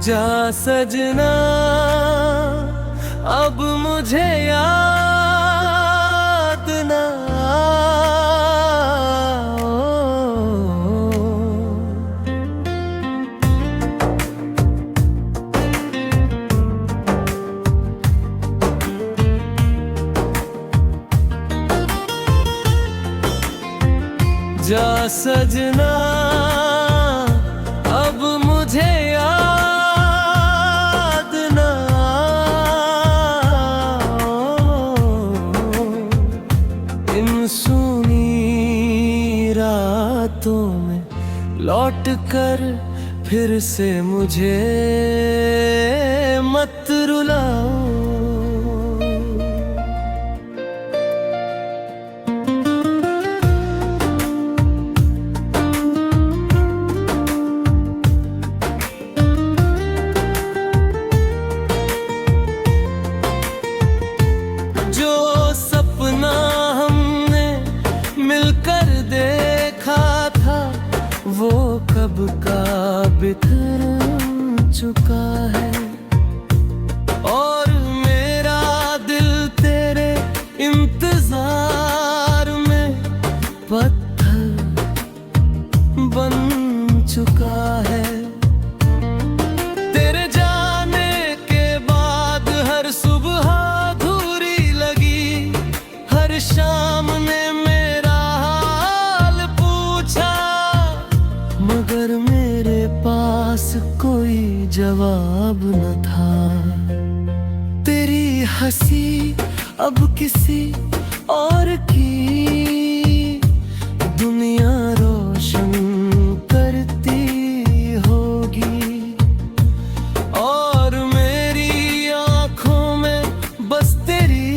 जा सजना अब मुझे याद ना आओ। जा सजना अब मुझे याद ना आओ। इन सूनी रातों में लौट कर फिर से मुझे मत रुलाओ। जो सपना हमने मिलकर देखा था वो कब का बिखर चुका है। और मेरा दिल तेरे इंतजार में पत्थर बन चुका है। तेरे जाने के बाद हर सुबह अधूरी लगी, हर शाम ने मेरा हाल पूछा, मगर मेरे पास कोई जवाब न था। तेरी हंसी अब किसी और की दुनिया रोशन करती होगी, और मेरी आंखों में बस तेरी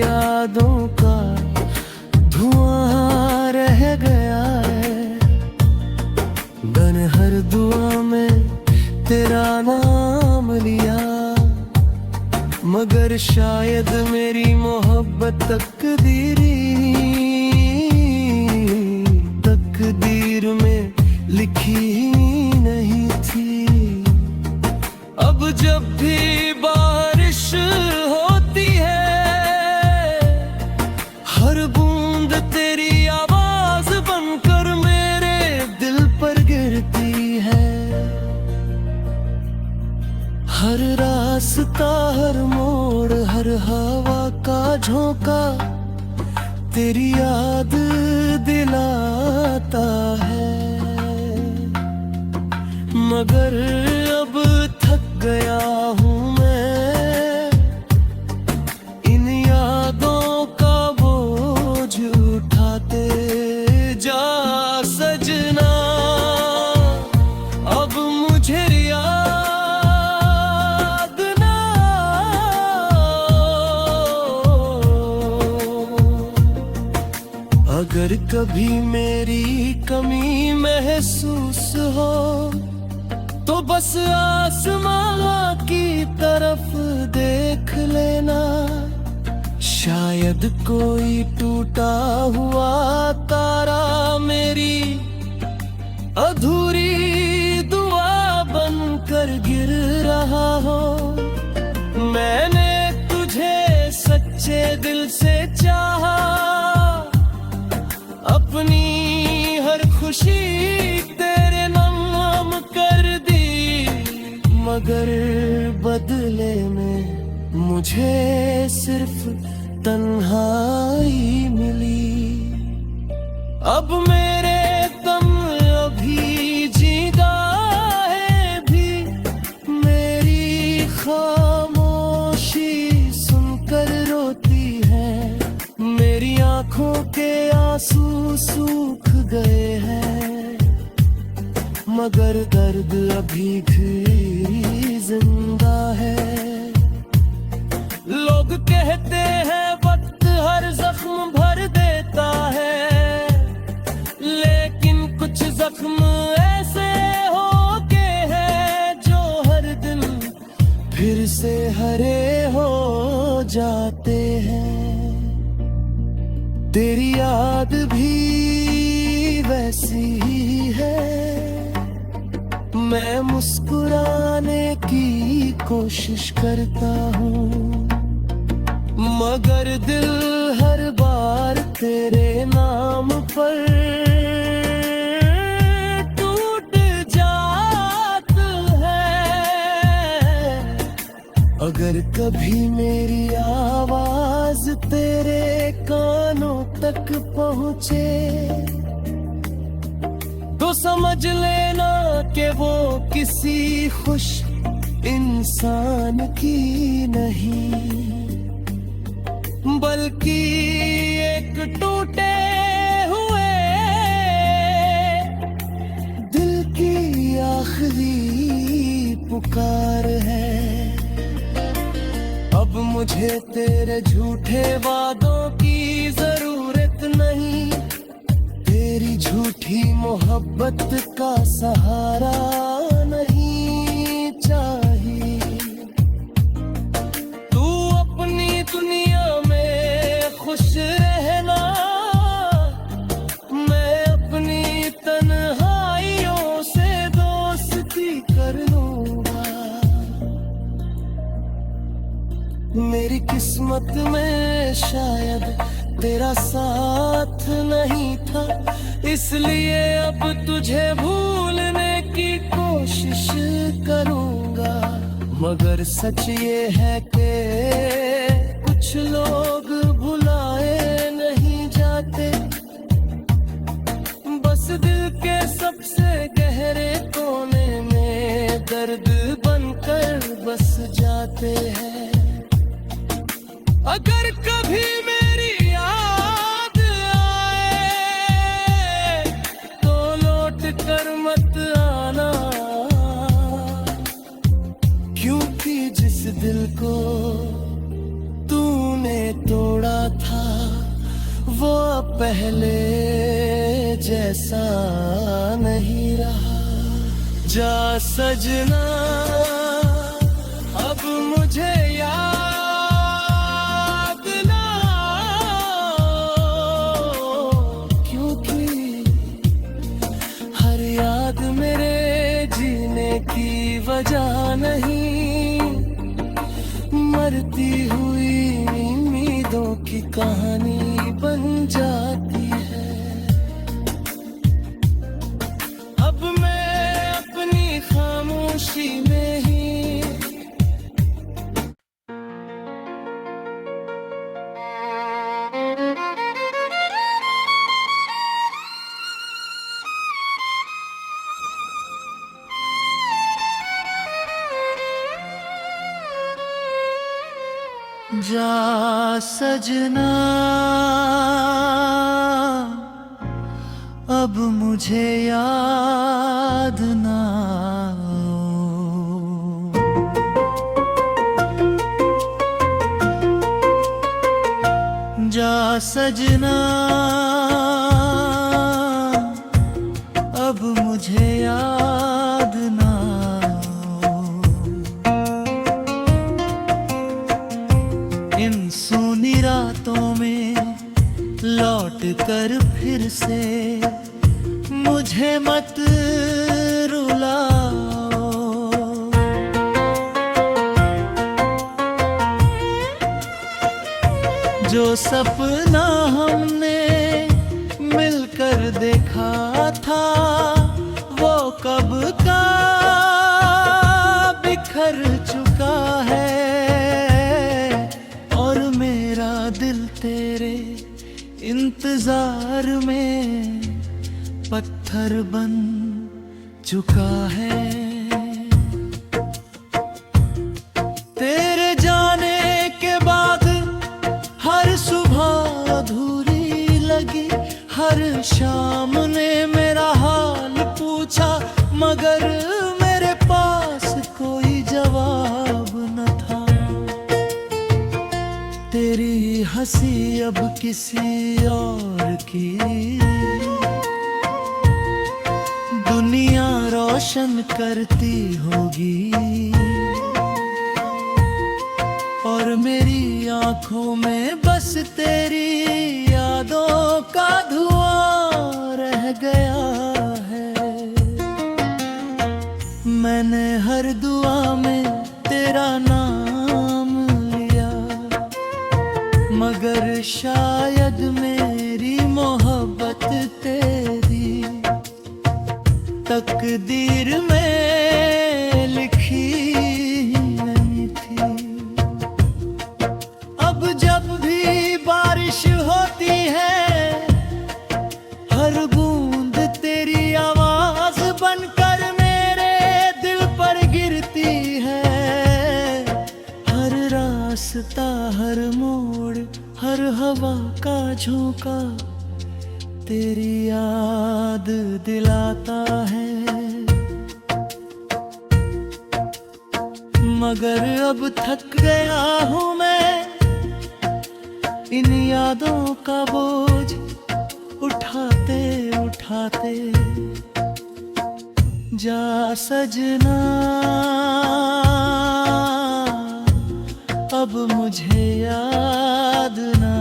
यादों का धुआं रह गया है। मैंने हर दुआ में तेरा नाम लिया, मगर शायद मेरी मोहब्बत तकदीर में लिखी ही नहीं थी। अब जब भी बारिश होती है हर बूंद तेरी आवाज बनकर मेरे दिल पर गिरती है। हर रास्ता, हर मोड़, हर हवा का झोंका तेरी याद दिलाता है। मगर अब थक गया हूँ मैं इन यादों का बोझ उठाते। जा सजना अब मुझे याद ना आओ। अगर कभी मेरी कमी महसूस हो तो बस आसमां की तरफ देख लेना, शायद कोई टूटा हुआ तारा मेरी अधूरी दुआ बनकर गिर रहा हो। मैंने तुझे सच्चे दिल से चाहा, अपनी हर खुशी तेरे नाम कर दी, मगर बदले में मुझे सिर्फ तन्हाई मिली। अब मेरे दम अभी जिंदा है भी मेरी खामोशी सुनकर रोती है। मेरी आंखों के आंसू सूख गए हैं, मगर दर्द अभी भी जिंदा है। लोग कहते हैं वक्त हर जख्म भर देता है, लेकिन कुछ जख्म ऐसे होते हैं जो हर दिन फिर से हरे हो जाते हैं। तेरी याद भी वैसी ही है, मैं मुस्कुराने की कोशिश करता हूँ, मगर दिल हर बार तेरे नाम पर टूट जाता है। अगर कभी मेरी आवाज तेरे कानों तक पहुँचे तो समझ लेना कि वो किसी खुश इंसान की नहीं, बल्कि एक टूटे हुए दिल की आखिरी पुकार है। अब मुझे तेरे झूठे वादों की जरूरत नहीं, तेरी झूठी मोहब्बत का सहारा नहीं चाहिए। तू अपनी दुनिया में खुश रहना, मैं अपनी तन्हाइयों से दोस्ती कर लूंगा। मेरी किस्मत में शायद तेरा साथ नहीं था, इसलिए अब तुझे भूलने की कोशिश करूंगा। मगर सच ये है कि कुछ लोग भुलाए नहीं जाते, बस दिल के सबसे गहरे कोने में दर्द बनकर बस जाते हैं। अगर कभी मेरी याद आए तो लौट कर मत आना, क्योंकि जिस दिल को तूने तोड़ा था वो पहले जैसा नहीं रहा। जा सजना अब मुझे याद की वजह नहीं, मरती हुई उम्मीदों की कहानी बन जाती है। अब मैं अपनी खामोशी में ही जा सजना अब मुझे याद ना आओ। जा सजना अब मुझे याद ना इन सूनी रातों में लौट कर फिर से मुझे मत रुलाओ। जो सपना हमने मिलकर देखा था वो कब का बिखर चुका है, दिल तेरे इंतजार में पत्थर बन चुका है। तेरे जाने के बाद हर सुबह अधूरी लगी, हर शाम ने मेरा हाल पूछा मगर मेरे पास कोई जवाब न था। तेरी हंसी अब किसी और की दुनिया रोशन करती होगी, और मेरी आंखों में बस तेरी यादों का धुआं रह गया है। मैंने हर दुआ में तेरा नाम लिया, मगर शायद मेरी मोहब्बत तेरी तकदीर में लिखी नहीं थी। अब जब भी बारिश होती है, हर बूंद तेरी आवाज बनकर मेरे दिल पर गिरती है। हर रास्ता, हर मोड़, हर हवा का झोंका तेरी याद दिलाता है। मगर अब थक गया हूँ मैं इन यादों का बोझ उठाते उठाते। जा सजना, अब मुझे याद ना।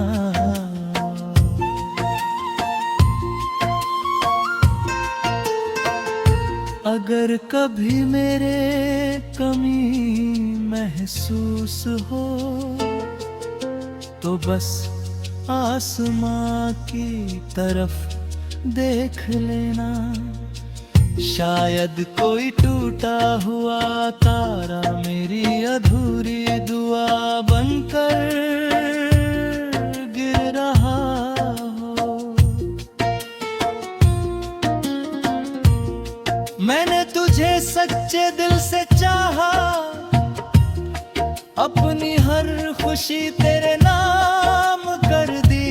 अगर कभी मेरे कमी महसूस हो तो बस आसमां की तरफ देख लेना। शायद कोई टूटा हुआ तारा मेरी अधूरी दुआ बनकर गिर रहा हो। मैंने तुझे सच्चे दिल से चाहा, अपनी हर खुशी तेरे नाम कर दी,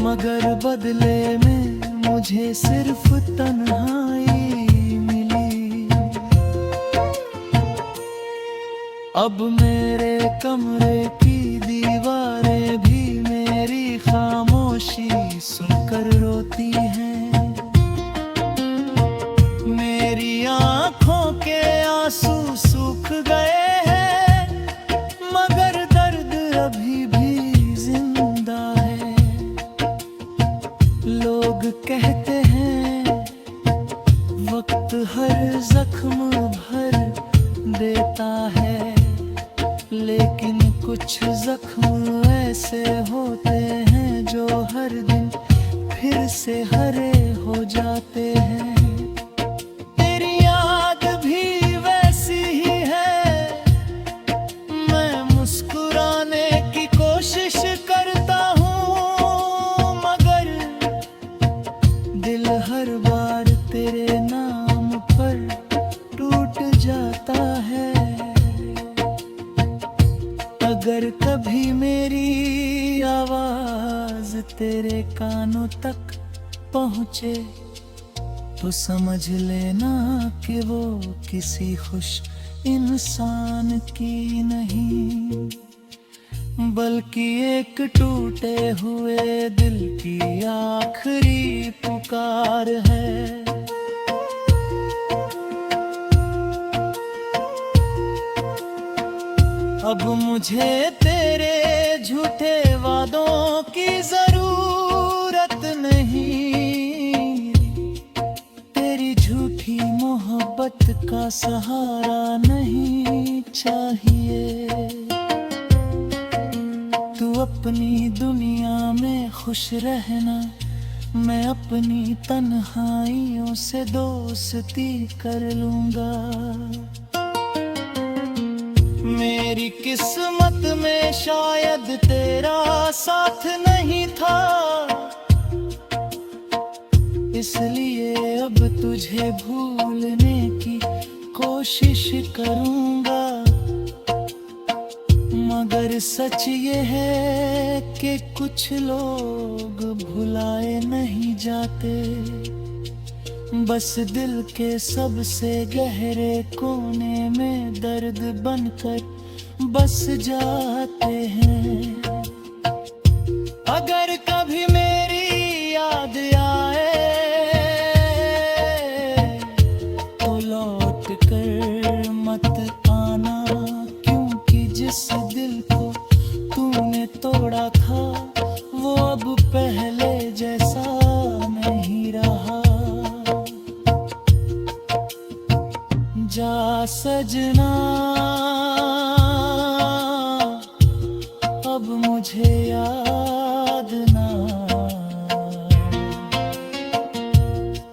मगर बदले में मुझे सिर्फ तन्हाई मिली। अब मेरे कमरे की दीवारें भी मेरी खामोशी सुनकर रोती हैं। मेरी आंखों के आंसू सूख गए हैं, मगर दर्द अभी भी जिंदा है। लोग कहते हैं वक्त हर जख्म भर देता है, लेकिन कुछ जख्म ऐसे होते हैं जो हर दिन फिर से हरे हो जाते हैं। हर बार तेरे नाम पर टूट जाता है। अगर कभी मेरी आवाज तेरे कानों तक पहुंचे तो समझ लेना कि वो किसी खुश इंसान की नहीं, बल्कि एक टूटे हुए दिल की आखिरी पुकार है। अब मुझे तेरे झूठे वादों की जरूरत नहीं, तेरी झूठी मोहब्बत का सहारा नहीं चाहिए। तू अपनी दुनिया में खुश रहना, मैं अपनी तन्हाइयों से दोस्ती कर लूंगा। मेरी किस्मत में शायद तेरा साथ नहीं था, इसलिए अब तुझे भूलने की कोशिश करूंगा। मगर सच ये है कि कुछ लोग भुलाए नहीं जाते, बस दिल के सबसे गहरे कोने में दर्द बनकर बस जाते हैं। अगर कभी मेरी याद आए तो लौट कर मत आना, क्योंकि जिस दिल को तूने तोड़ा था वो अब पहले जैसा नहीं रहा। सजना अब मुझे याद ना,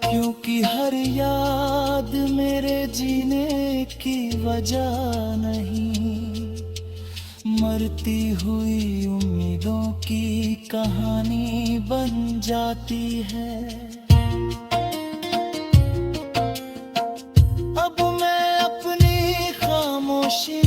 क्योंकि हर याद मेरे जीने की वजह नहीं, मरती हुई उम्मीदों की कहानी बन जाती है। अब मैं अपनी खामोशी